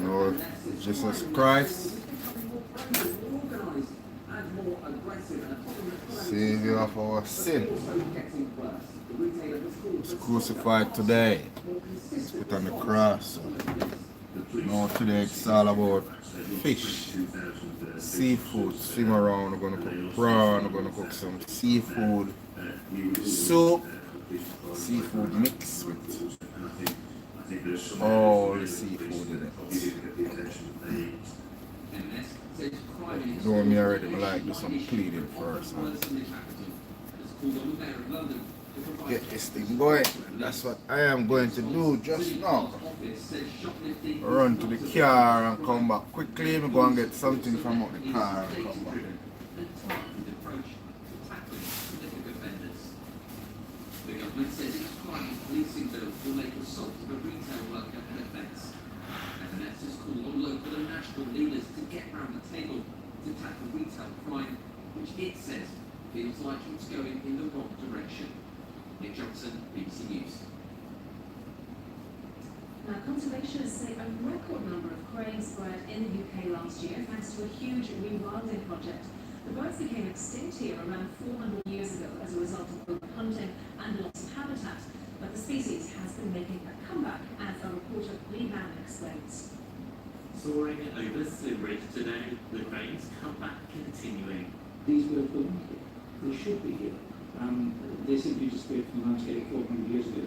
Lord Jesus Christ, Savior of our sin, was crucified today. He's put on the cross. Now today it's all about fish, seafood, swim around. We're going to cook prawn, we're going to cook some seafood soup, seafood mix with all the seafood in it. You know me already, I like to do some cleaning first. Get this thing going. That's what I am going to do just now. Run to the car and come back quickly. I'm going to get something from out the car and come back. The government says its crime policing bill will make assault of a retail worker an offence. FNS has called on local and national leaders to get round the table to tackle retail crime, which it says feels like it's going in the wrong direction. Nick Johnson, BBC News. Now, conservationists say a record number of cranes bred in the UK last year thanks to a huge rewilding project. The birds became extinct here around 400 years ago as a result of overhunting and loss of habitat, but the species has been making a comeback, as our reporter Lee Van explains. Soaring over Slimmering today, the cranes comeback continuing. These birds belong here. They should be here. They simply disappeared from the landscape 400 years ago,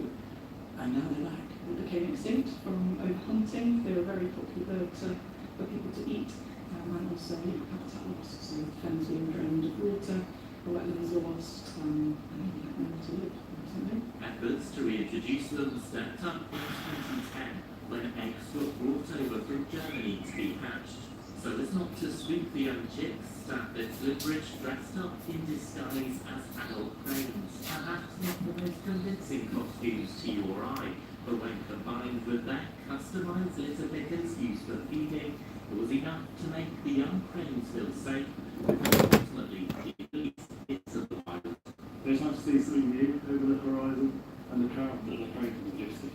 and now they're back. They became extinct from overhunting. They were a very popular bird for people to eat. And also habitat loss, so fens being drained of water, the wetlands are lost, and you have nowhere to live, something. Efforts to reintroduce them stepped up in 2010 when eggs were brought over from Germany to be hatched. So as not to spook the young chicks, staff at Slimmering dressed up in disguise as adult cranes. Perhaps not the most convincing costumes to your eye, but when combined with their customised litter pickers used for feeding, it was enough to make the young cranes feel safe, and ultimately released into the wild. There's nice to see something new over the horizon, and the craft that the crane can logistic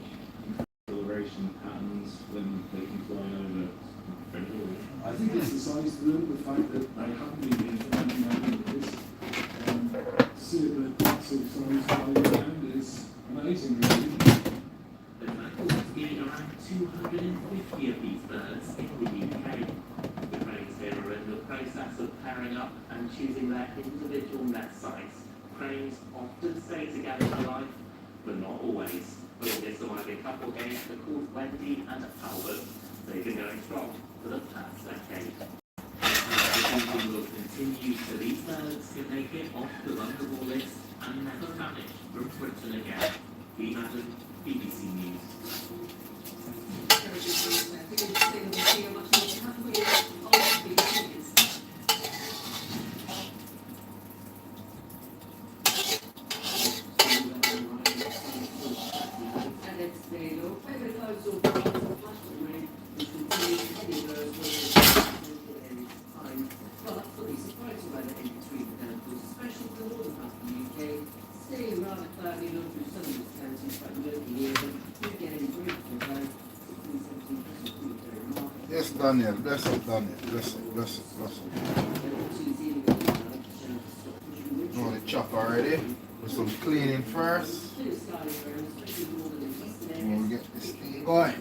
acceleration patterns when they can fly over. I think it's the size of them, the fact that they haven't been implementing like this. To see a bird that sort of size flying around is amazing, really. The total has been around 250 of these birds in the UK. The cranes here are in the process of pairing up and choosing their individual nest sites. Cranes often stay together for life, but not always. But in this surviving couple game, they're called Wendy and Albert. They've been going strong for the past decade. The will continue so these birds can make it off the vulnerable list and never vanish from Britain again. We imagine BBC News. Yes, Daniel, bless it, Daniel, bless it, bless it, bless it. Now the chop already, with some cleaning first. We'll get this thing going.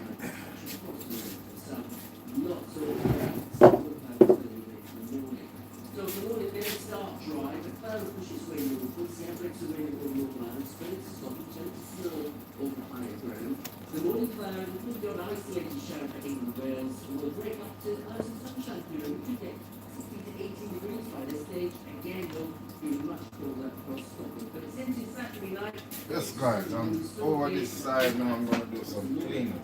So the morning they start dry, the cloud pushes away your wood, separates away all your land, spreads to stop, it turns to snow over higher ground. The morning cloud will be an isolated shower for England, Wales, and will break up to some sunshine period. We could get 60 to 18 degrees by this stage. Again, will be much colder across Scotland. But it's into Saturday night. Yes, guys, I'm over this side now. I'm going to do some cleaning.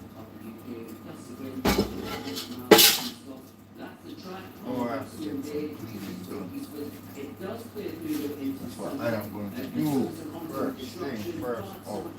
Oh, I have to get some cleaning done. That's what I am going to do. First thing first. Oh.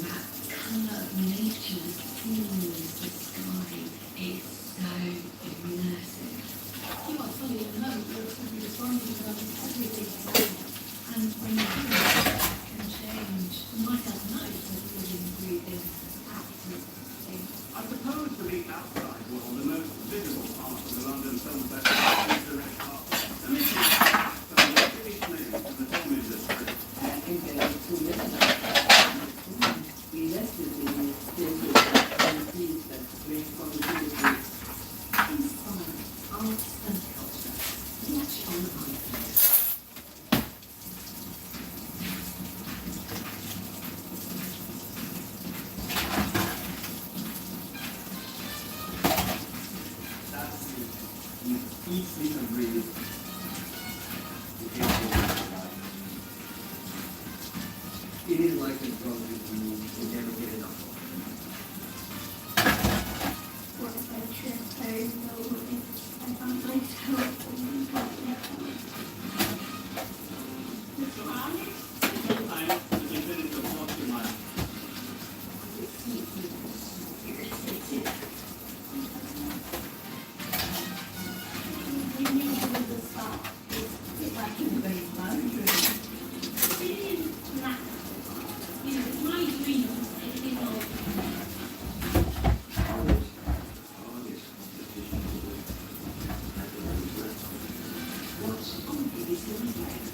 That colour of nature, the sea Inspire arts and culture. Watch on iPlayer. That's it. You eat, sleep, and breathe. It is like a drug that you never get enough of. What if I transferred nobody? I found myself Sometimes the definitive of what's your life. we need to stop. If I can raise boundaries. It is not. You know, it's my dream. You know, What's on BBC iPlayer?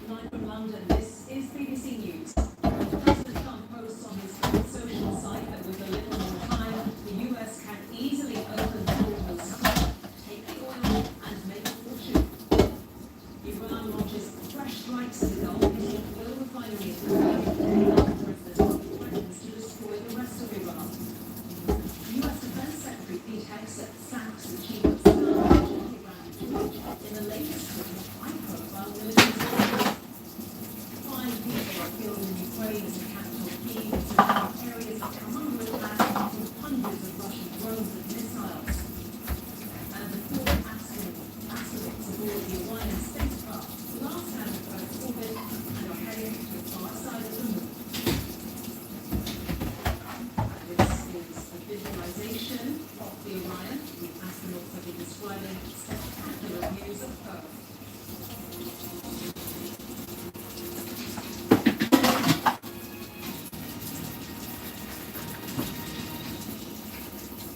Live from London, this is BBC News. President Trump posts on his social site that with a little more time, the US can easily open the Hormuz, take the oil, and make a fortune. Iran launches fresh strikes to the Gulf, hitting oil refineries in Kuwait. President Trump threatens to destroy the rest of Iran. US Defense Secretary Pete Hegseth sacks the chief of staff in the latest high-profile military strike. 5 people are killed in Ukraine as the capital Kyiv is areas that come under attack with hundreds of Russian drones and missiles. And the 4th astronauts aboard the Orion spacecraft last out of Earth's orbit and are heading to the far side of the moon. This is a visualization of the Orion. The astronauts have been describing spectacular views of Earth.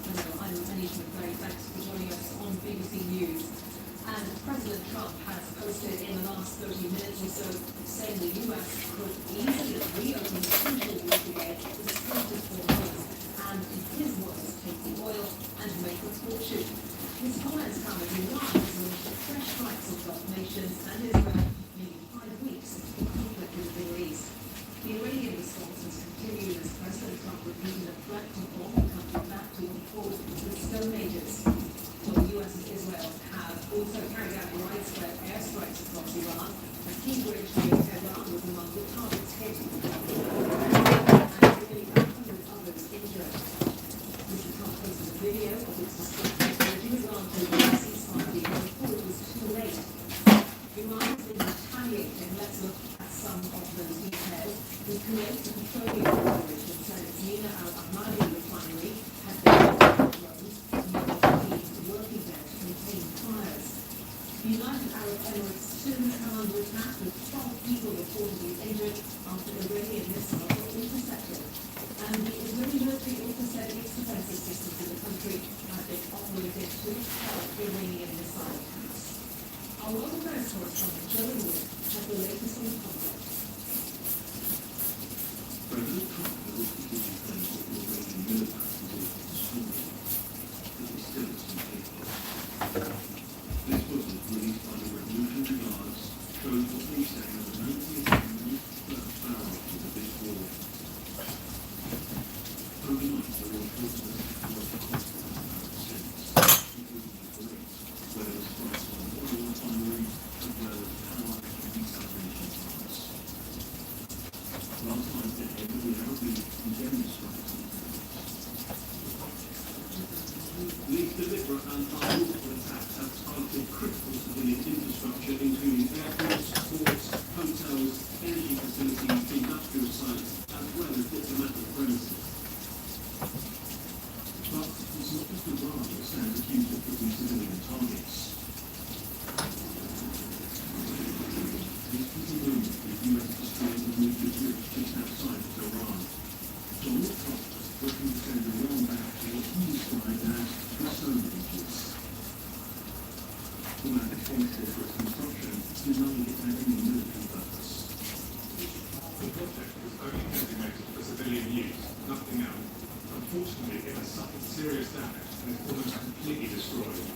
Hello, I'm Anita McVeigh. Thanks for joining us on BBC News. And President Trump has posted in the last 30 minutes or so saying the US could easily reopen crucial waterways the Strait of Hormuz and, in his words, take the oil and make a fortune. His comments come as Iran has launched fresh strikes on Gulf nations and Israel nearly 5 weeks into the conflict in the Middle East. The Iranian response has continued as President Trump repeated a threat to bomb the country back to what he called the Stone Ages. Well, the US and Israel have also carried out widespread airstrikes across Iran. A key bridge near Tehran was among the targets hit. And nearly 100 others injured. Mr. Trump posted a video of its destruction urging Iran to a ceasefire deal before it was too late. Iran has been retaliating. Let's look at some of those details. The Kuwait Petroleum Corporation said its Mina al-Ahmadi refinery had been drones working there to contain fires. The United Arab Emirates soon come under attack with 12 people reportedly injured after Iranian missiles were intercepted. And the Israeli military also said its defensive systems in the country have been operated to help Iranian missile attacks. Our local press correspondent Joey Wood has the latest on the conflict. President Trump has repeatedly claimed that the Iranian military was able to destroy it, but they still some people. This footage, released by the Revolutionary Guards, shows what they say are the 90th and most first barrel of the big war. Overnight, there were reports of what the cost of the since, including the Kuwait, where there was strikes on oil refineries as well as power and desalination plants. Last night, the head of the Arab League condemned the deliberate and unlawful attacks have targeted critical civilian infrastructure, including airports, ports, hotels, energy facilities, industrial sites, as well as diplomatic premises. But it's not just Iran that stands accused of hitting civilian targets. This was a moment when the US destroyed a nuclear bridge just outside of Iran. Donald Trump was threatening to send Iran back to what he described as the Stone Ages. The man responsible for its construction denied it had any military purpose. The project was only designated for civilian use, nothing else. Unfortunately, it has suffered serious damage and is almost completely destroyed.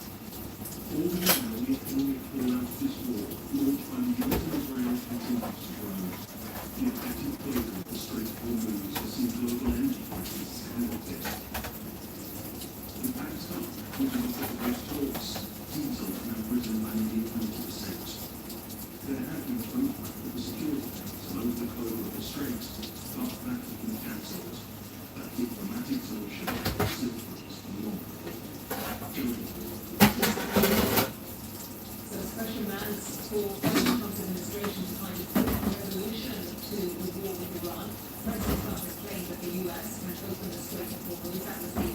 All the while, the economic fallout of this war, launched by the US and Israel, continues to grow. The effective closure of the Strait of Hormuz has seen global energy prices skyrocket. In Pakistan, which is the those talks, diesel has now risen by nearly 20%. There have been a vote of the Security Council over the closure of the Strait, but that has been cancelled. A diplomatic solution still looks long. So special demands for the Trump administration to find a resolution to the war with Iran. President Trump has claimed that the US can open the Strait of Hormuz. That was the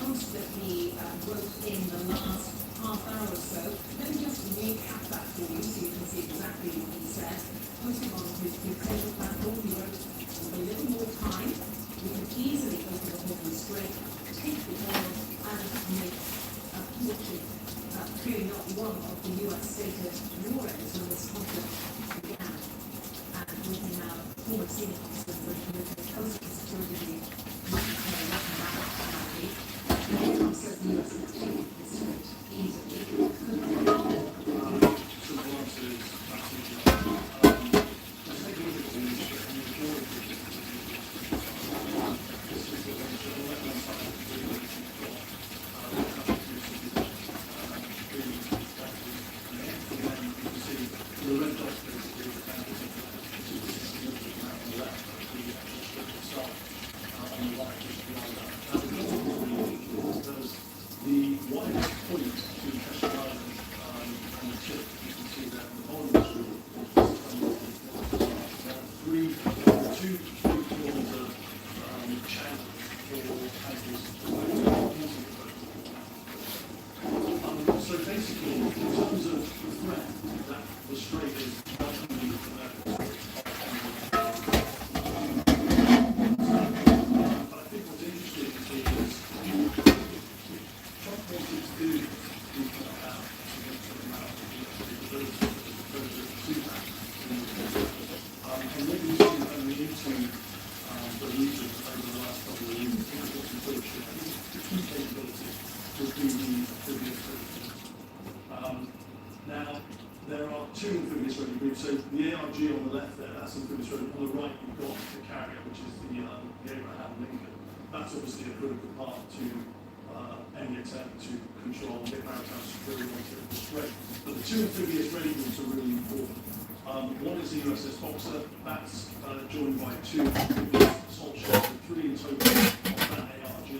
post that he wrote in the last half hour or so. Let me just recap that for you so you can see exactly what he said. Posting on his social platform, he wrote, with a little more time, we can easily open the Hormuz Strait, take the oil, and make a fortune. Clearly not one of the US stated war aims when this conflict began. And with me now, former senior officer of the military coastal security lead, Trump says the US can take this strait easily. So basically, in terms of the threat that the Strait is welcoming but I think what's interesting is Trump wanted to do and what we've seen coming into the region over the last couple of years, I think what's important, the key capability would be the amphibious ready. Now, there are two amphibious ready groups. So the ARG on the left there, that's amphibious ready. On the right, you've got the carrier, which is the Abraham Lincoln. That's obviously a critical part to any attempt to control and get maritime security onto the strait. But the two amphibious ready groups are really important. One is the USS Boxer. That's joined by two amphibious assault ships, so three in total on that ARG.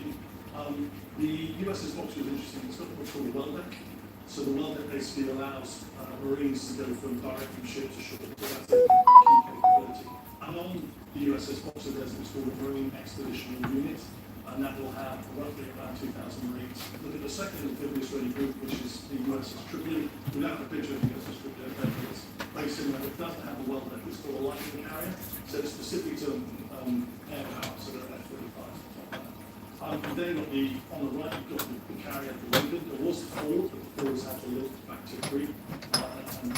The USS Boxer is interesting. It's got what's called a well deck. So the well deck basically allows Marines to go from direct from ship to shore. So that's a key capability. And on the USS Boxer, there's what's called a Marine Expeditionary Unit, and that will have roughly around 2,000 Marines. Look at the second amphibious ready group, which is the USS Tripoli. We don't have a picture of the USS Tripoli, it's very similar. It doesn't have a well deck. It's called a lightning carrier, so it's specific to air power, so they're F-35s. And then on the right, you've got the carrier, the Lincoln. There was the Ford, but the Ford has had to live back to Crete. And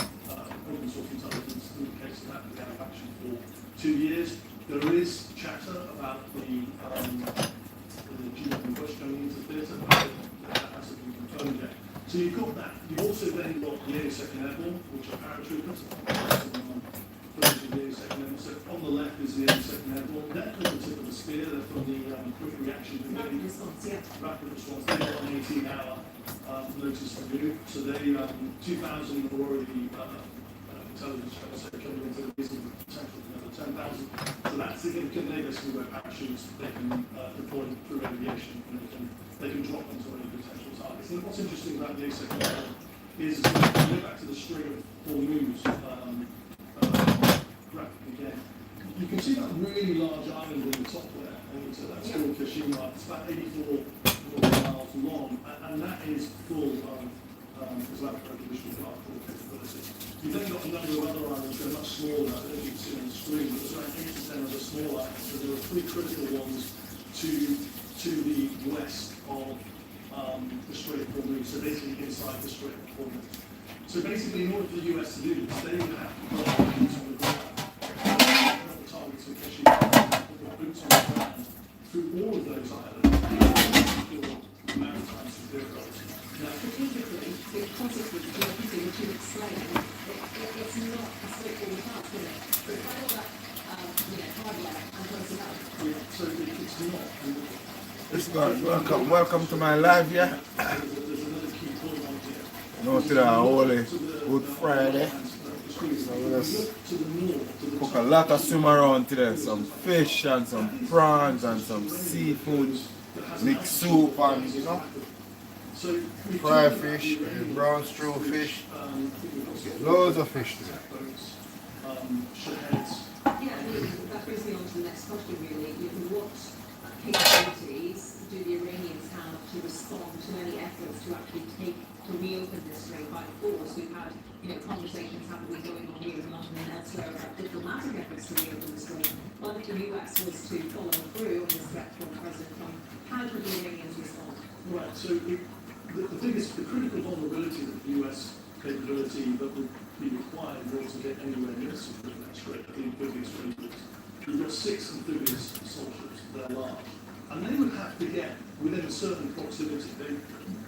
open source intelligence indicates that we have action for 2 years. There is chatter about the Jeep in Bush coming into theatre, but that hasn't been confirmed yet. So you've got that. You've also then got the 82nd Airborne, which are paratroopers. So on the left is the 82nd Airborne. They're called the tip of the spear. They're from the quick reaction Rapid response, yeah. Rapid response. They've got an 18-hour notice to move. So they 2,000 are already intelligence coming into the business with potential for another 10,000. So that's significant. They basically wear parachutes. They can deploy through aviation and they can they can drop onto any potential targets. And what's interesting about the asecond model is, if you go back to the string of Hormuz graphic again, you can see that really large island in the top there, and that's called Kashima. It's about 84 miles long, and that is full of Islamic traditional artificial capability. You've then got a number of other islands that are much smaller, I don't know if you can see on the screen, but there's around 8 to 10 other small islands, so there are 3 critical ones to the west of the Strait of Hormuz, so basically inside the Strait of Hormuz. So basically, in order for the US to do this, they would have to put boots on the ground, not the targets of Kashima, put boots on the ground through all of those islands for maritime security. Now, Strategically, because of the geography which you explained, it's not a straightforward task, is it? It's quite all that, hardware and close enough. yeah, so it's not. Let's go. Welcome to my live, yeah. There's another key point on here. No, today Holy Good Friday. So we just To the north, to the cook a lot of swim around today. Some fish and some prawns and some seafood, mixed soup and So we fried fish, brown stew fish. Loads of fish today. Shaheads. Yeah, that brings me on to the next question really. What capabilities do the Iranians have to respond to any efforts to actually to reopen this strait by force? We've had, conversations happening going on here in London and elsewhere about diplomatic efforts to reopen the strait. But if the US was to follow through on this threat from President Trump, how could the Iranians respond? Right, so the critical vulnerability of the US capability that would be required in order to get anywhere near the strait, the amphibious ranges. We've got 6 amphibious assault ships, they're large. And they would have to get within a certain proximity.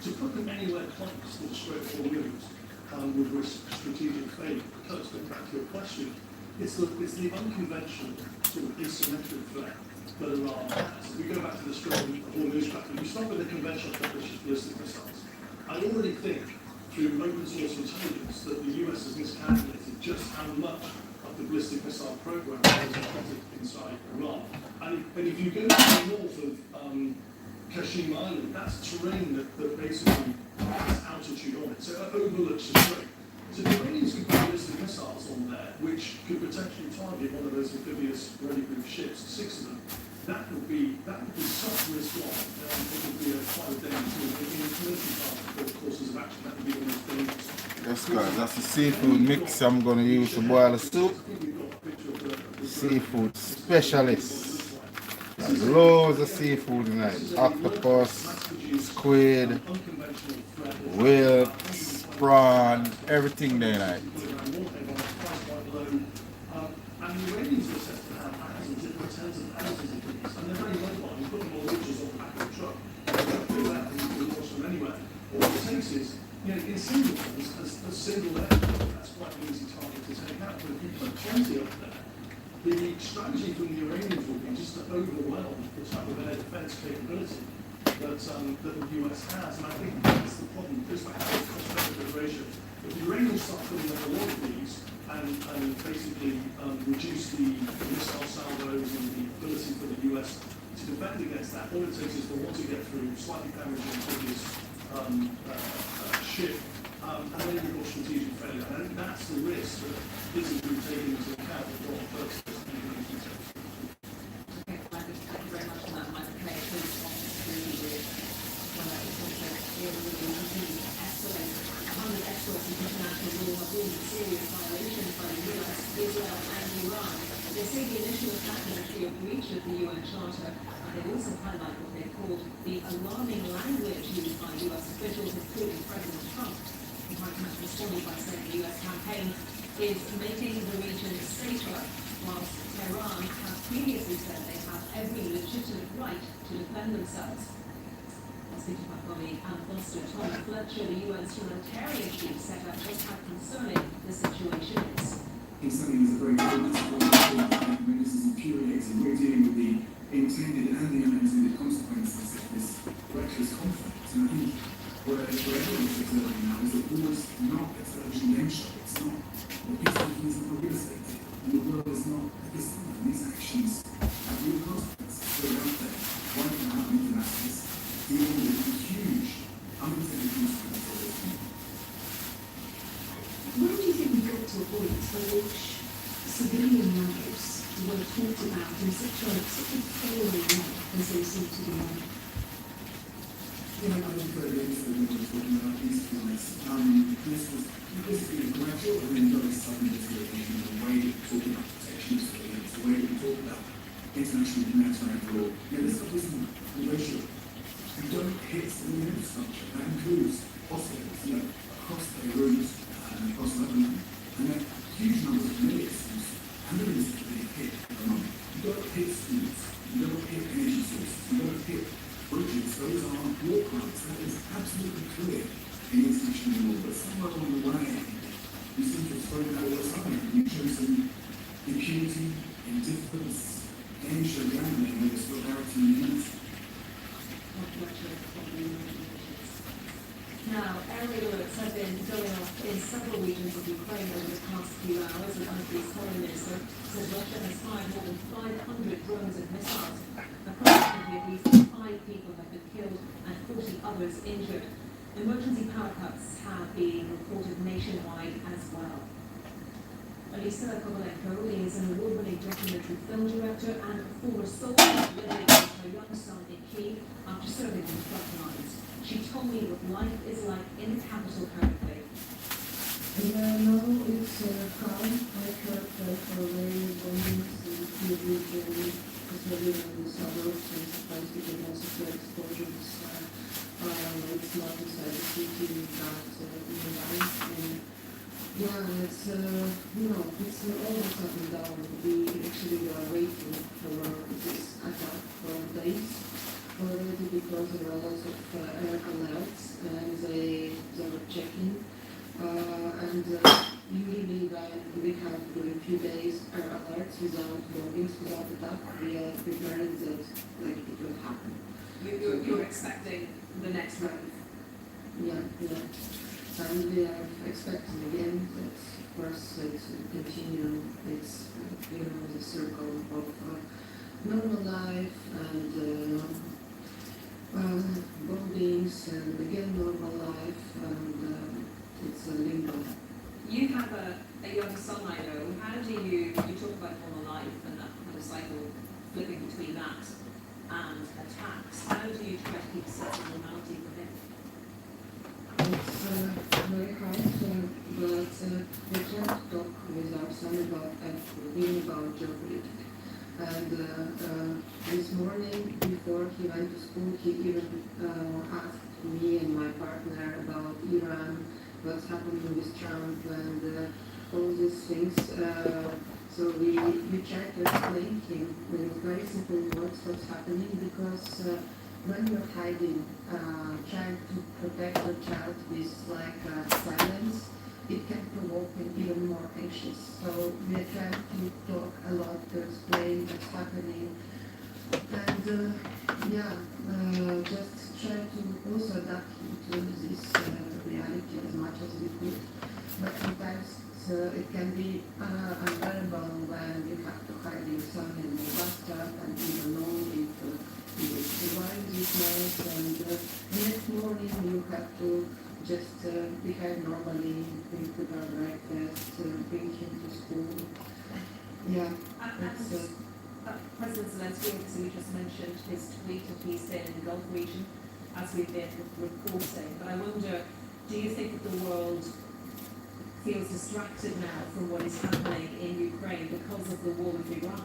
To put them anywhere close to the Strait of Hormuz would risk strategic failure. Because, going back to your question, it's the unconventional sort of asymmetric threat that Iran has. If we go back to the Strait of Hormuz factor, we start with the conventional threat, which is ballistic missiles. I already think, through open source intelligence, that the US has miscalculated just how much of the ballistic missile program is embedded inside Iran. And if you go to the north of Kashim Island, that's terrain that basically has altitude on it, so it overlooks the strait. So the Iranians could put ballistic missiles on there, which could potentially target one of those amphibious ready-proof ships, 6 of them. That would be such risk on, it would be quite a dangerous move. In military courses of action, that would be the most dangerous. Yes, guys, that's the seafood mix I'm going to use to boil the soup. Seafood specialist. There's loads of seafood tonight. Octopus, squid, whales, prawn, everything there tonight. And the Iranians were said to have thousands, if not tens of thousands of these, and they're very mobile. You put them on launches on the back of a truck, do that, and you can launch them anywhere. All it takes is, in single ones, a single aircraft, that's quite an easy target to take out. But if you put 20 up there, the strategy from the Iranians would be just to overwhelm the type of air defense capability that the US has. And I think that's the problem, because by having cost-benefit ratio, if the Iranians start putting up a lot of these, and basically reduce the missile salvos and the ability for the US to defend against that. All it takes is for one to get through, slightly damaging amphibious ship, and then you've got strategic failure. And I think that's the risk that isn't being taken into account at all first. Okay, thank you very much for that, Michael. Experts in international law have ruled a serious violations by the US, Israel and Iran. They say the initial attack is actually a breach of the UN Charter, and they also highlight what they've called the alarming language used by US officials, including President Trump. The White House responded by saying the US campaign is making the region safer, whilst Tehran has previously said they have every legitimate right to defend themselves. Speaking to my colleague Anne Foster, Tom Fletcher, the UN's humanitarian chief, set out just how concerning the situation is. It's something that's a very political when this is infuriating. We're dealing with the intended and the unintended consequences of this reckless conflict. And I think where everyone's observing now is that war is not a residential, it's not a peaceful thing, it's not a real estate deal. And the world is not a casino. And these actions have real consequences. They're out there, wiping out internationalists, dealing with such a poorly run as they seem to be run. Yeah, I was very interested in what you're talking about these flights. This was basically a gradual and then very sudden dislocation in the way that we talk about protection of civilians, the way that we talk about international humanitarian law. Yeah, this stuff isn't negotiable. You don't hit civilian infrastructure. That includes hospitals, across Beirut and across Lebanon. And there are huge numbers of militants and millions of people hit every month. You don't hit schools. You don't hit energy sources. You don't hit bridges. Those are war crimes. That is absolutely clear in international law. But somewhere along the way, you seem to have thrown that all aside. You've chosen impunity, indifference, danger, gambling, and solidarity and unity. Now, aerial alerts have been going off in several regions of Ukraine over the past few hours, and country's foreign minister says Russia has fired more than 500 drones and missiles. Approximately at least 5 people have been killed and 40 others injured. Emergency power cuts have been reported nationwide as well. Elisa Kovalenko is an award-winning documentary film director and former soldier living with her young son in Kyiv after serving on the front lines. She told me what life is like in the capital currently. No, it's calm. I heard for very bombings in Kyiv region, especially in the suburbs, and sometimes we can also feel explosions. It's not inside the city, but nearby. And yeah, it's it's always up and down. We actually are waiting for this attack for days already because there are lots of air alerts and they were checking. Usually when we have a few days air alerts without bombings, without attack, we are preparing that like it will happen. You're expecting the next wave? Yeah. And we are expecting again that of course it will continue its the circle of normal life and bombings and again normal life and it's a limbo. You have a young son, I know. How do you talk about normal life and that kind of cycle, flipping between that and attacks? How do you try to keep a sense of normality for him? It's very hard, but we try to talk with our son about everything, about geopolitics. And this morning, before he went to school, he even asked me and my partner about Iran, what's happening with Trump, and all these things. So we tried to explain him with very simple words what's happening, because when you're hiding, trying to protect your child with silence, it can provoke him even more anxious. So we are trying to talk a lot to explain what's happening, and just try to also adapt him to this reality as much as we could. But sometimes it can be unbearable when you have to hide your son in the bus stop and you don't know if he will survive this night, and the next morning you have to just behave normally, prepare breakfast, bring him to school. Yeah. President Zelensky, obviously we just mentioned his tweet of he's been in the Gulf region, as we've been reporting. But I wonder, do you think that the world feels distracted now from what is happening in Ukraine because of the war with Iran?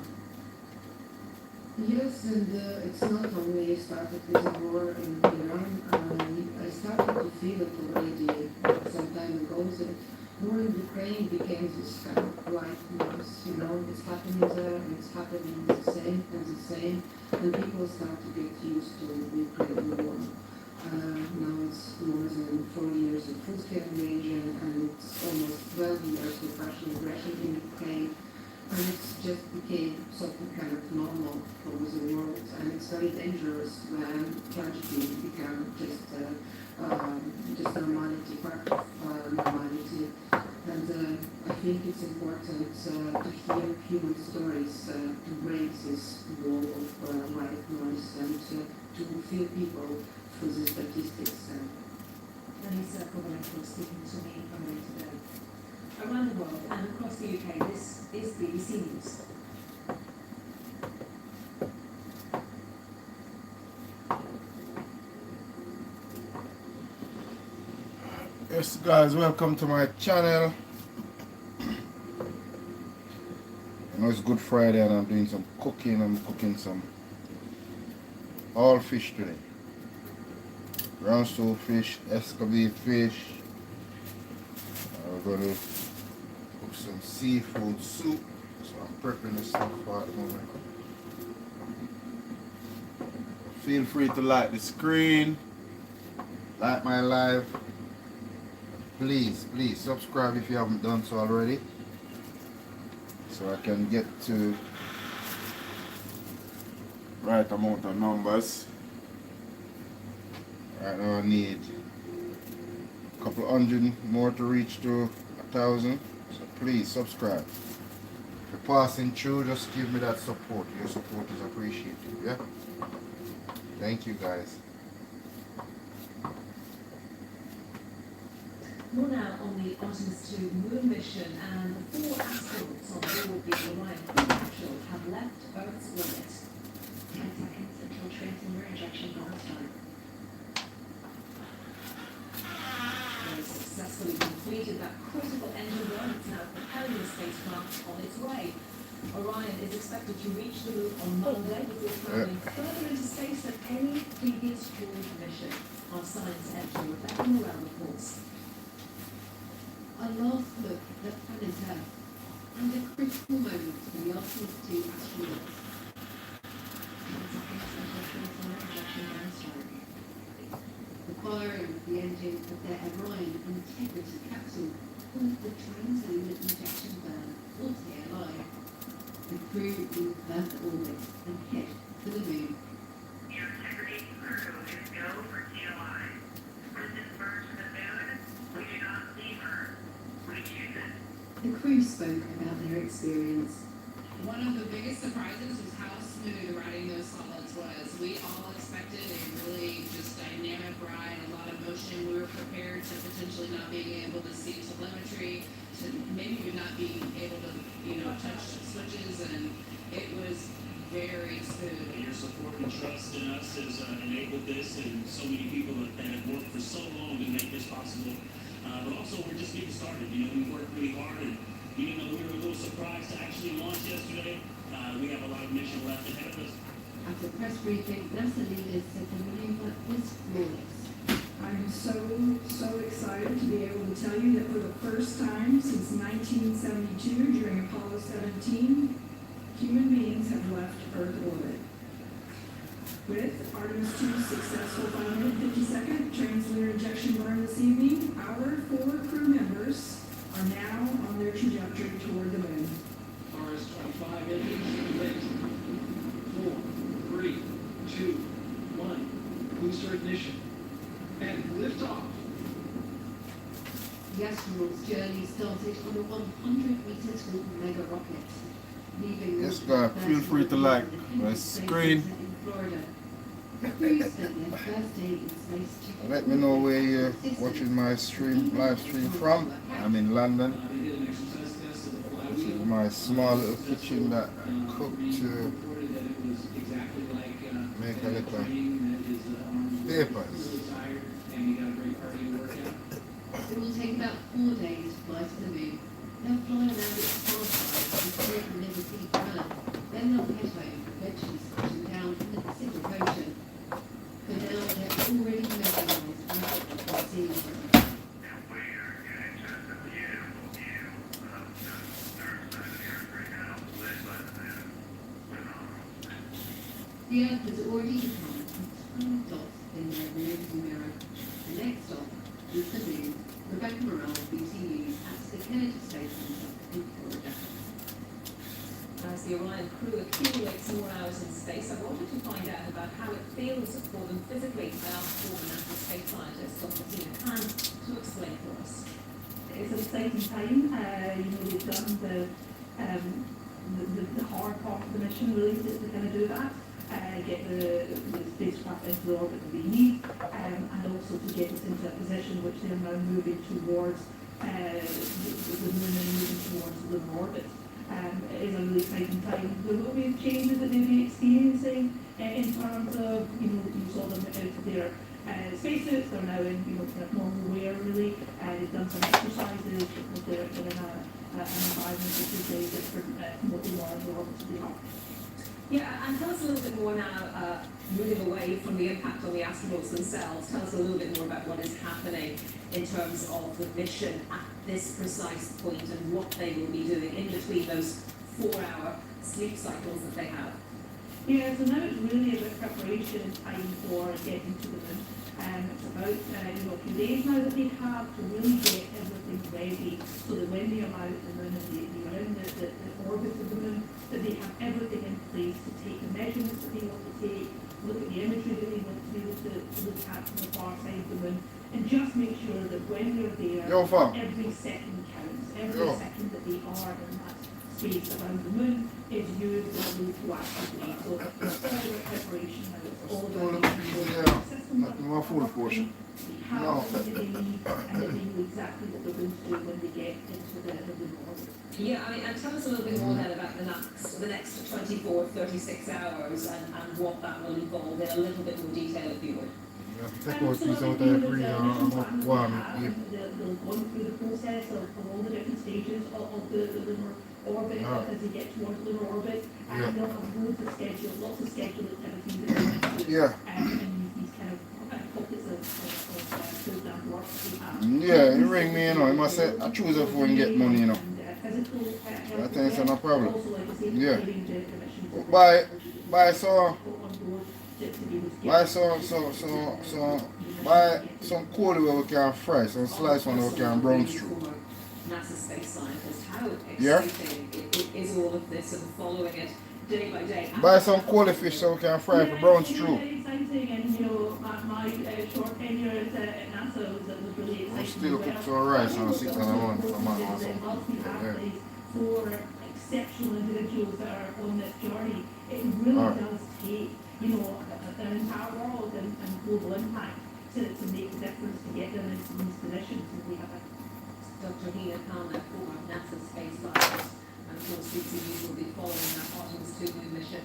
Yes, and it's not only started with the war in Iran. I started to feel it already some time ago that war in Ukraine became this kind of white noise. It's happening there, and it's happening the same, and people start to get used to the Ukraine war. Now it's more than 4 years of full-scale invasion, and it's almost 12 years of Russian aggression in Ukraine. And it's just became something kind of normal for the world, and it's very dangerous when tragedy becomes just normality, part of normality. And I think it's important to hear human stories, to break this wall of white noise, and to feel people through the statistics. Elisa Kovalenko speaking to me earlier today. Around the world and across the UK, this is BBC News. Yes guys, welcome to my channel. I know it's Good Friday and I'm doing some cooking. I'm cooking some all fish today. Brown stew fish, escovitch fish. We're going to cook some seafood soup. So I'm prepping this stuff for at the moment. Feel free to like the screen, like my live. Please subscribe if you haven't done so already, so I can get to right amount of numbers. Right now I need a couple hundred more to reach to 1,000, so please subscribe. If you're passing through, just give me that support. Your support is appreciated. Yeah, thank you guys. More now on the Artemis 2 moon mission, and the 4 astronauts on board the Orion crew capsule have left Earth's orbit. 10 seconds until transmitter ejection bonus time. They successfully completed that critical engine run. It's now propelling the spacecraft on its way. Orion is expected to reach the moon on Monday before traveling further into space than any previous crewed mission. Our science editor Rebecca Morel reports. Our last look at planet Earth and a critical moment for the Artemis 2 astronauts. 10 seconds until transmitter ejection bonus time. The firing of the engine of their Orion Integrity capsule caused the translunar injection burn, or TLI. The crew leave Earth orbit and head for the moon. Your Integrity crew is go for TLI. Distance burns to the moon. We do not leave Earth. We choose it. The crew spoke about their experience. One of the biggest surprises was how smooth riding those solids was. We all expected a really just dynamic ride, a lot of motion. We were prepared to potentially not being able to see telemetry, to maybe even not being able to, touch switches, and it was very smooth. Your support and trust in us has enabled this, and so many people that have worked for so long to make this possible. But also, we're just getting started. We worked really hard, and even though we were a little surprised to actually launch yesterday, we have a lot of mission left ahead of us. At a press briefing, NASA leaders said the maneuver was flawless. I'm so excited to be able to tell you that for the first time since 1972, during Apollo 17, human beings have left Earth orbit. With Artemis 2's successful 552nd translunar injection burn this evening, our 4 crew members are now on their trajectory toward the moon. RS-25 engines lit. 4, 3, 2, 1. Booster ignition. And liftoff. The astronauts' journey started on a 100-meter tall mega rocket, leaving Yes guys, feel free to like my screen. in Florida. The crew spent their first day in space checking. Let me know where you're watching my live stream from. I'm in London. This is my small little kitchen that I cook to make a little papers. It will take about 4 days to fly to the moon. They'll fly around its far side before it can never see Earth. Then they'll head home, eventually splashing down in the Pacific Ocean. For now, they're already mesmerized by what they're seeing. The Earth has already become a tiny dot in their rearview mirror. The next stop is the moon. Rebecca Morel, BT News, at the Kennedy Space Center in Florida. As the Orion crew accumulates more hours in space, I wanted to find out about how it feels for them physically. I asked former NASA space scientist Dr. Tina Khan to explain for us. It's an exciting time. We've done the hard part of the mission, really, to kind of do that. Get the spacecraft into the orbit that we need, and also to get us into a position which they're now moving towards the moon and moving towards lunar orbit. It is a really exciting time. There will be changes that they'll be experiencing in terms of, you saw them out of their spacesuits. They're now in, kind of normal wear really. They've done some exercises because they're in an environment which is very different from what they were in the orbit today. Yeah, and tell us a little bit more now, moving away from the impact on the astronauts themselves. Tell us a little bit more about what is happening in terms of the mission at this precise point and what they will be doing in between those 4-hour sleep cycles that they have. Yeah, so now it's really about preparation time for getting to the moon. It's about a few days now that they have to really get everything ready so that when they arrive at the moon and they are in the orbit of the moon, that they have everything in place to take the measurements that they want to take, look at the imagery that they want to be able to look at from the far side of the moon, and just make sure that when they're there, every second counts. Every second that they are in that space around the moon is used proactively. So it's all about preparation now. It's all about making sure that the system how they need and that they know exactly what they're going to do when they get into the orbit. Yeah, and tell us a little bit more then about the next 24, 36 hours and what that will involve in a little bit more detail if you would. Take out these out every one. They'll go through the process of all the different stages of the lunar orbit as they get towards lunar orbit, and they'll have loads of schedules, lots of scheduled activities that they want to do, and these kind of pockets of programmed work that we have. Yeah, you ring me, you must say, I choose a phone and get money, I think it's no problem. Yeah. Buy some coal where we can fry, some slice one we can brown stew. NASA space scientist, how exciting is all of this and following it day by day? Buy some coal fish so we can fry for brown stew. Very exciting, and my short tenure at NASA was really exciting. I still cook some rice and 6 and 1 for man or something. For exceptional individuals that are on this journey, it really does take, an entire world and global impact to make the difference to get them into these positions. And we have Dr. Hina Khan, former NASA space scientist, and of course CCU will be following that Artemis 2 moon mission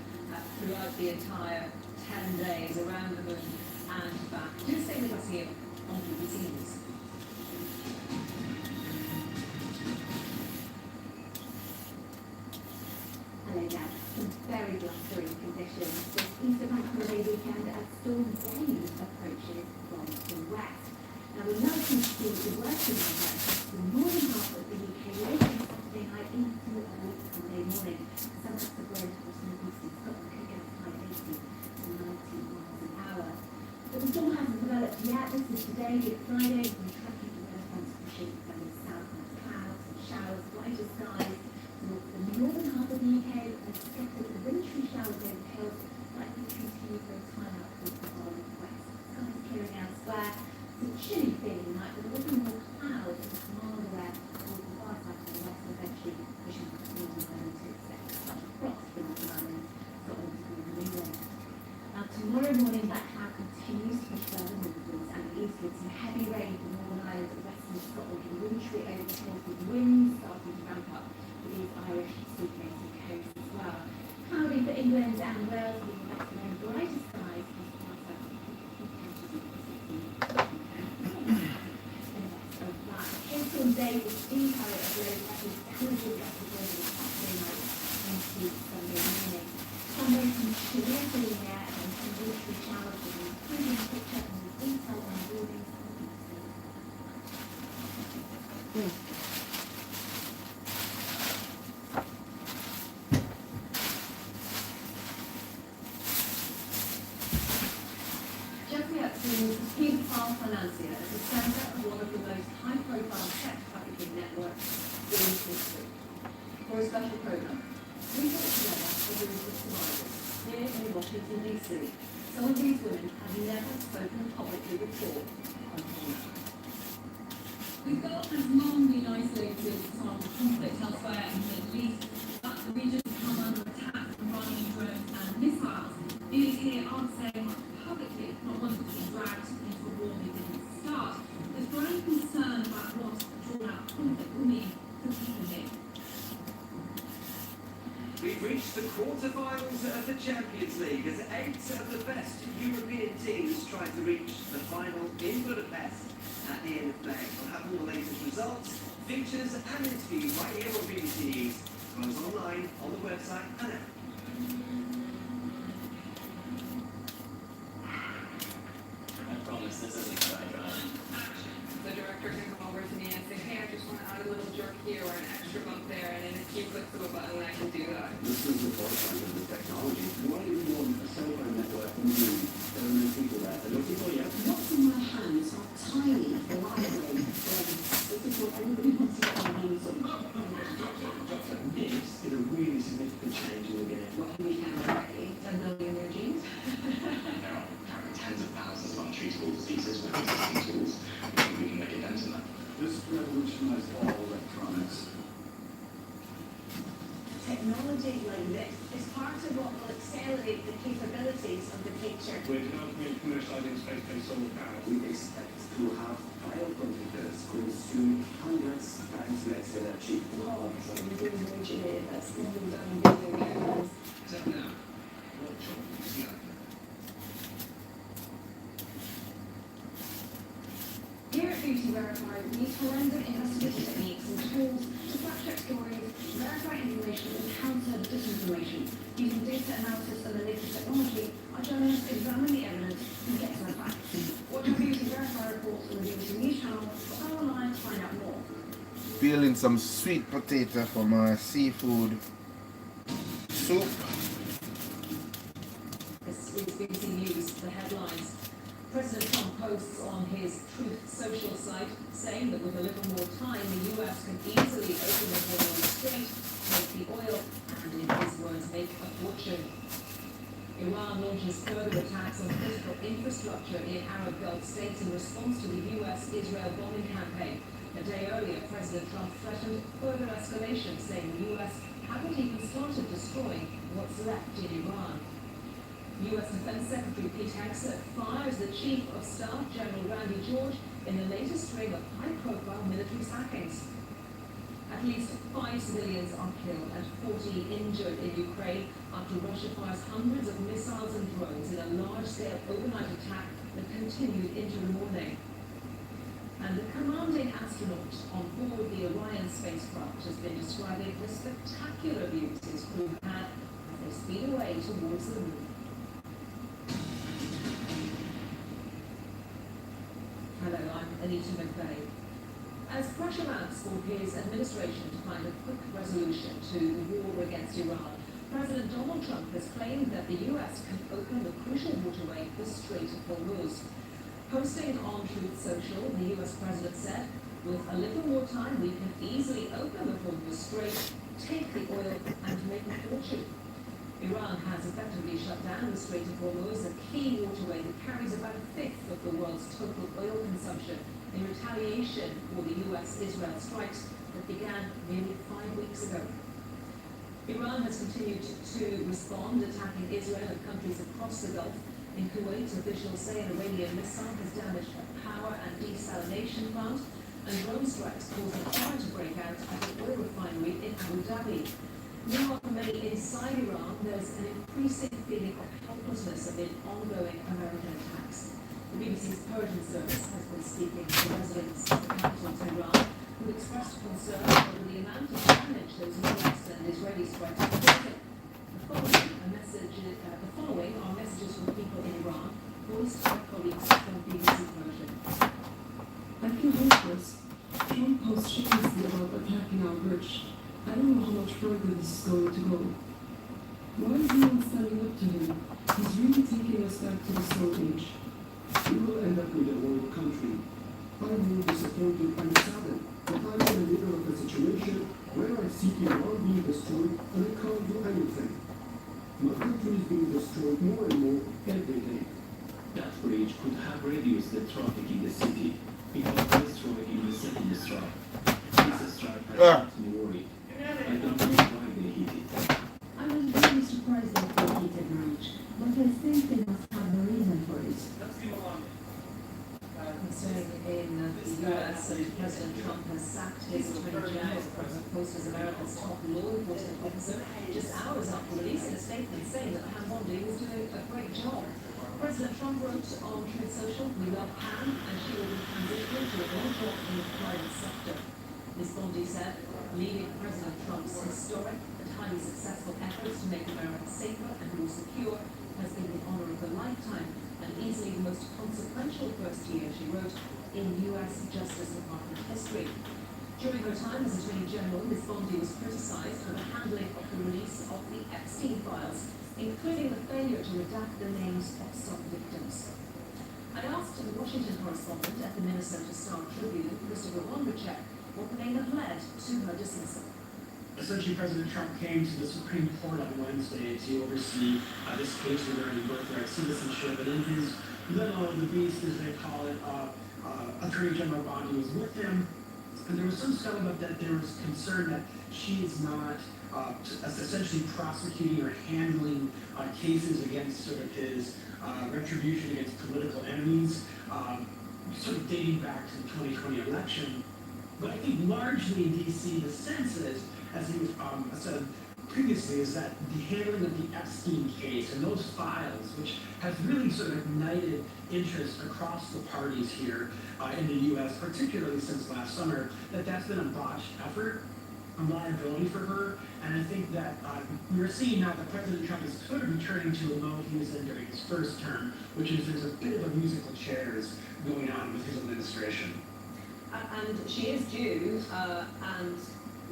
throughout the entire 10 days around the moon and back. Do stay with us here on BBC News. Hello there. Some very blustering conditions this Easter bank holiday weekend as storm Dave approaches from the west. Now we know from the worst of the the northern half of the UK later on Saturday night into early Sunday morning. Some of the wind from northeastern Scotland could get as high as 80 to 90 miles an hour. But the storm hasn't developed yet. This is today, Good Friday. We're tracking the weather fronts pushing from the south and clouds and showers, brighter skies. The northern half of the UK has scattered wintry showers over the hills, likely to continue for a time out towards the following west. Skies clearing elsewhere. It's a chilly feeling night with a little more cloud and some mild air towards the far side of the west, eventually pushing the northern island to expect such frost for Northern Ireland, Scotland and New England. Now tomorrow morning that cloud continues to push further northwards and eastwards. Some heavy rain for Northern Ireland and western Scotland and wintry over the hills with winds starting to ramp up. These Irish sea-facing coasts as well. Cloudy for England and Wales with west and brighter skies across the south of that. Hailstorm day with steam power of low pressure currently represented Saturday night into Sunday morning. Sunday some chillier feeling air and some wintry showers with an improving picture and the detail on buildings. Peter Paul Financier is the centre of one of the most high-profile sex trafficking networks in history. For a special programme, we put together a group of survivors here in Washington DC. Some of these women have never spoken publicly before on camera. We've got as long been isolated from conflict elsewhere in the Middle East, but the region has come under attack from Iranian drones and missiles. These here aren't saying much publicly, not wanting to be dragged into a war they didn't start. There's growing concern about what a drawn-out conflict will mean for people here. reached the quarter-finals of the Champions League as 8 of the best European teams try to reach the final in Budapest at the end of May. We'll have all the latest results, features and interviews right here on BBC News. Goes online on the website and app. I promise this isn't dry dry. The director can come over to me and say, hey, I just want to add a little jerk here or an extra bump there, and in a few clicks of a button I can do that. This is the forefront of the technology. Why do we want a cell phone network in the moon? There are no people there. There are no people yet. What's in my hands are tiny, lightweight brains. This is what everybody wants to get their hands on. This is a really significant change in the game. What can we count already? 10 million new genes? There are tens of thousands of untreatable diseases with existing tools. We can make a dent in that. This revolutionized all electronics. Technology like this is part of what will accelerate the capabilities of the future. We're developing and commercializing space-based solar power. We expect to have biocomputers consume hundreds of times less energy. Wow, so we're doing engineering, that's what we've done building airlines. Except now, what job do you see out there? Here at Beauty Verified, we use forensic investigative techniques and tools to fact-check stories, verify information and counter disinformation. Using data analysis and the latest technology, our journalists examine the evidence and get to the facts. Watch our Beauty Verified reports on the BBC News channel or online to find out more. Peeling some sweet potato for my seafood soup. This is BBC News, the headlines. President Trump posts on his Truth Social site saying that with a little more time, the US can easily open the Hormuz Strait, make the oil, and in his words, make a fortune. Iran launches further attacks on critical infrastructure in Arab Gulf states in response to the US-Israel bombing campaign. A day earlier, President Trump threatened further escalation, saying the US hadn't even started destroying what's left in Iran. U.S. Defense Secretary Pete Hegseth fires the Chief of Staff, General Randy George, in the latest string of high-profile military sackings. At least 5 civilians are killed and 40 injured in Ukraine after Russia fires hundreds of missiles and drones in a large-scale overnight attack that continued into the morning. And the commanding astronaut on board the Orion spacecraft has been describing the spectacular views his crew had as they speed away towards the moon. Hello, I'm Anita McVeigh. As pressure mounts for his administration to find a quick resolution to the war against Iran, President Donald Trump has claimed that the US can open the crucial waterway, the Strait of Hormuz. Posting on Truth Social, the US president said, with a little more time we can easily open the Hormuz Strait, take the oil and make a fortune. Iran has effectively shut down the Strait of Hormuz, a key waterway that carries about a fifth of the world's total oil consumption, in retaliation for the US-Israel strikes that began nearly 5 weeks ago. Iran has continued to respond, attacking Israel and countries across the Gulf. In Kuwait, officials say an Iranian missile has damaged a power and desalination plant, and drone strikes caused a fire to break out at an oil refinery in Abu Dhabi. Meanwhile, for many inside Iran, there's an increasing feeling of helplessness amid ongoing American attacks. The BBC's Persian service has been speaking to residents of the capital, Tehran, who expressed concern over the amount of damage those US and Israeli strikes are causing. The following are messages from people in Iran, voiced by colleagues from BBC Persian. I feel hopeless. Trump posts shamelessly about attacking our bridge. I don't know how much further this is going to go. Why is no one standing up to him? He's really taking us back to the Stone Age. We will end up with a world country. I'm really disappointed and saddened that I'm in the middle of a situation where I see Iran being destroyed and I can't do anything. My country is being destroyed more and more every day. That bridge could have reduced the traffic in the city. It was destroyed in the second strike. This strike has me worried. I don't know why they hit it. I was really surprised that they hit it much, but I think they must have a reason for it. Concerning in the US and President Trump has sacked his Attorney General's post as America's top law enforcement officer just hours after releasing a statement saying that Pam Bondi was doing a great job. President Trump wrote on Truth Social, "We love Pam and she will be transitioning to a new job in the private sector." Ms. Bondi said, leading President Trump's historic and highly successful efforts to make America safer and more secure has been the honor of a lifetime and easily the most consequential first year, she wrote, in U.S. Justice Department history. During her time as Attorney General, Ms. Bondi was criticized for the handling of the release of the Epstein files, including the failure to redact the names of some victims. I asked the Washington correspondent at the Minnesota Star-Tribune, Christopher Wondercheck, what may have led to her dismissal. Essentially, President Trump came to the Supreme Court on Wednesday to oversee this case regarding birthright citizenship, and in his limo, the beast, as they call it, Attorney General Bondi was with him, and there was some scuttlebutt that there was concern that she is not essentially prosecuting or handling cases against sort of his retribution against political enemies, sort of dating back to the 2020 election. But I think largely in D.C. the sense is, as he was said previously, is that the handling of the Epstein case and those files, which have really sort of ignited interest across the parties here in the U.S., particularly since last summer, that's been a botched effort, a liability for her. And I think that we're seeing now that President Trump is sort of returning to a mode he was in during his first term, which is there's a bit of a musical chairs going on with his administration. And she is due, and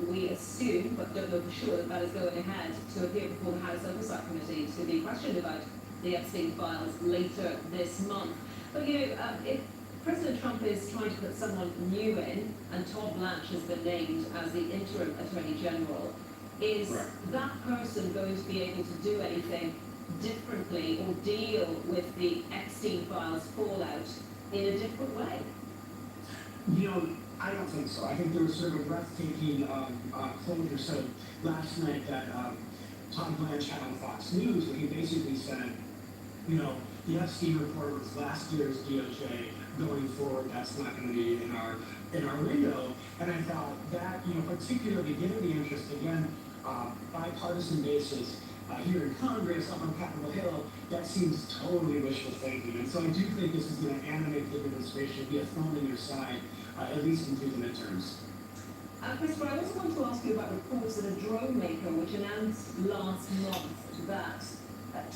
we assume, but don't know for sure, that is going ahead to appear before the House Oversight Committee to be questioned about the Epstein files later this month. But if President Trump is trying to put someone new in, and Todd Blanche has been named as the interim Attorney General, is that person going to be able to do anything differently or deal with the Epstein files fallout in a different way? I don't think so. I think there was sort of a breathtaking closure. So last night that Todd Blanche had on Fox News, where he basically said, the Epstein report was last year's DOJ. Going forward, that's not going to be in our window. And I thought that, particularly given the interest, again, bipartisan basis here in Congress, up on Capitol Hill, that seems totally wishful thinking. And so I do think this is going to animate the administration, be a thorn in their side, at least into the midterms. Christopher, I also want to ask you about reports that a drone maker, which announced last month that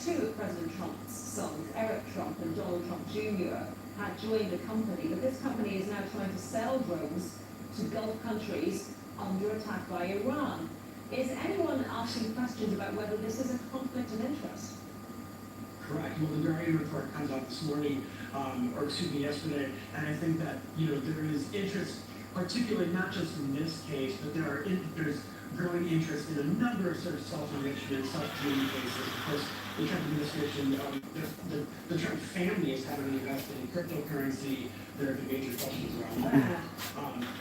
two of President Trump's sons, Eric Trump and Donald Trump Jr., had joined the company, but this company is now trying to sell drones to Gulf countries under attack by Iran. Is anyone asking questions about whether this is a conflict of interest? Correct. Well, the Guardian report comes out this morning, yesterday, and I think that, there is interest, particularly not just in this case, but there's growing interest in a number of sort of self-enrichment, self-cleaning cases. Of course, the Trump administration, the Trump family is having invested in cryptocurrency. There have been major questions around that.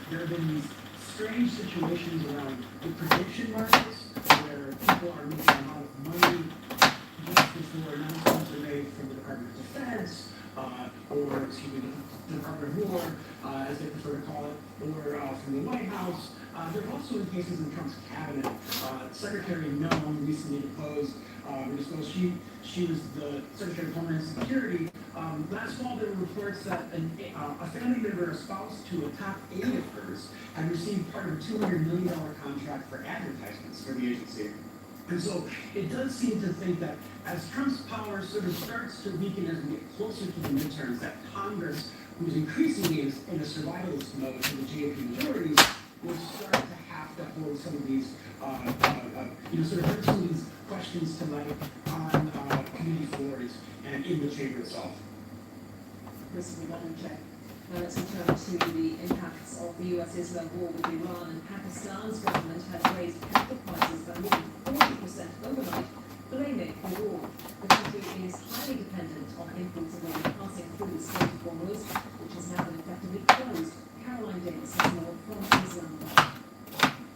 There have been these strange situations around the prediction markets, where people are making a lot of money just before announcements are made from the Department of Defense, the Department of War, as they prefer to call it, or from the White House. There are also in cases in Trump's cabinet. Secretary Noem recently deposed. She was the Secretary of Homeland Security. Last fall, there were reports that a family member, a spouse to a top aide of hers, had received part of a $200 million contract for advertisements for the agency. And so it does seem to think that as Trump's power sort of starts to weaken as we get closer to the midterms, that Congress, who's increasingly in a survivalist mode for the GOP majorities, will start to have to hold some of these, sort of bring some of these questions to light on committee floors and in the chamber itself. Christopher Wondercheck. Now let's return to the impacts of the US-Israel war with Iran, and Pakistan's government has raised petrol prices by more than 40% overnight, blaming the war. The country is highly dependent on imports of oil passing through the Strait of Hormuz, which has now been effectively closed. Caroline Davis has more from Islamabad.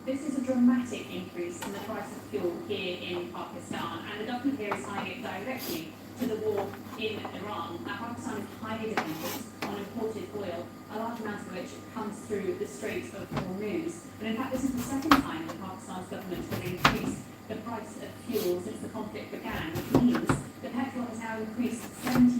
This is a dramatic increase in the price of fuel here in Pakistan, and the government here is tying it directly to the war in Iran. Now, Pakistan is highly dependent on on imported oil, a large amount of which comes through the Strait of Hormuz. And in fact, this is the second time that Pakistan's government has increased the price of fuel since the conflict began, which means that petrol has now increased 70